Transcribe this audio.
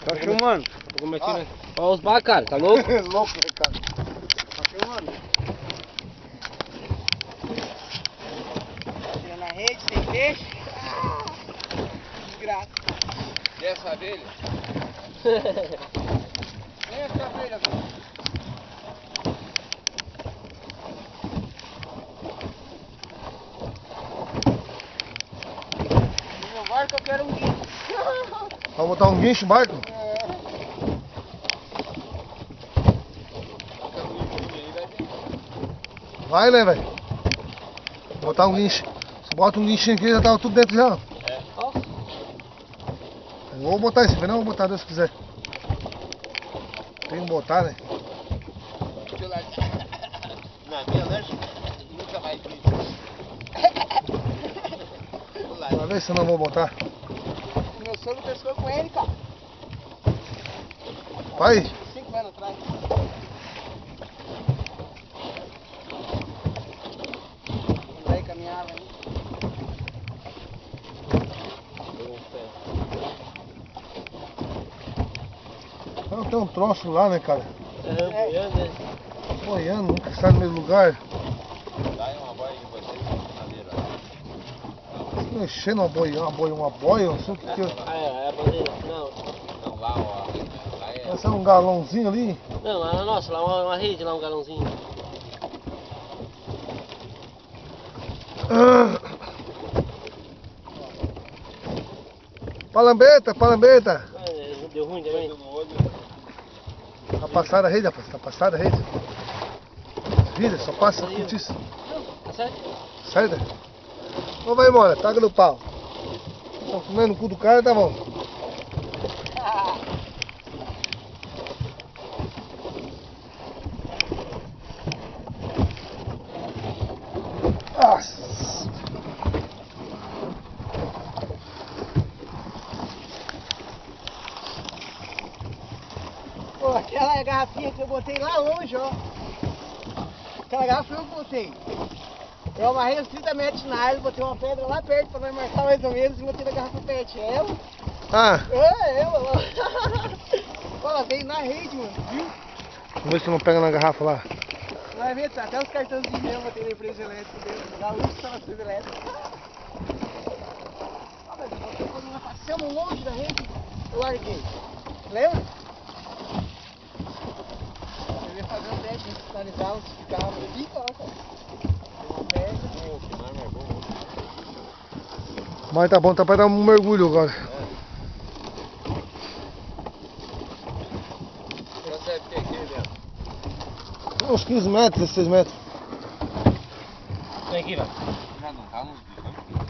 Tá filmando? Como é que né? Olha os bacaras, tá louco? Louco, cara. Tá filmando? Tira na rede, sem peixe. Desgraça. E essa abelha? E essa abelha, velho? No barco eu quero um guincho. Vai botar um guincho no barco? Vai, né, velho? Botar um guincho. Se bota um guinchinho aqui, já tava tudo dentro já. Ó. Eu vou botar esse, não vou botar, Deus quiser. Tem que botar, né? Na minha lancha, nunca mais vi. Pra ver se eu não vou botar. O meu sogro pescou com ele, cara. Vai. 5 anos atrás. Quando aí caminhava, hein? Não tem um troço lá, né, cara? Boiando, né? Boiando, nunca sai no mesmo lugar. Dá uma boia de vocês, madeira. Mexendo uma boia, não sei o que que é. Ah, é a bandeira? Não. Não, lá, ó. Lá é. Esse é um galãozinho ali. Não, lá na nossa, lá uma rede, lá um galãozinho. Palambeta, palambeta. Ah, deu ruim também. No olho. Tá passada a rede, rapaz, tá passada a rede. Vira, só passa cortiça. Tá certo? Sai daí. Então vai embora, taca no pau. Estão comendo o cu do cara, tá bom. Nossa. Pô, aquela garrafinha que eu botei lá longe, ó. Aquela garrafa eu botei. Eu amarrei uns 30 metros na árvore, botei uma pedra lá perto pra nós marcar mais ou menos e botei na garrafa pet. É ela? Ah, É ela, ó. Pô, ela veio na rede, mano, viu? vamos ver se não pega na garrafa lá. Vai ver, tá até os cartãozinhos mesmo, botei na empresa elétrica dentro. Gaúcho instalações elétricas. Ah, mas eu botei quando nós passamos longe da rede, eu larguei. Lembra? Eu ia fazer um teste, a gente sinalizava onde ficava, eu vi lá, cara. Tem uma pedra. O mar é bom. Mas tá bom, tá pra dar um mergulho agora. Quanto deve ter aqui dentro? Uns 15 metros, 16 metros. Vem aqui, vai. Já não tá nos bichos.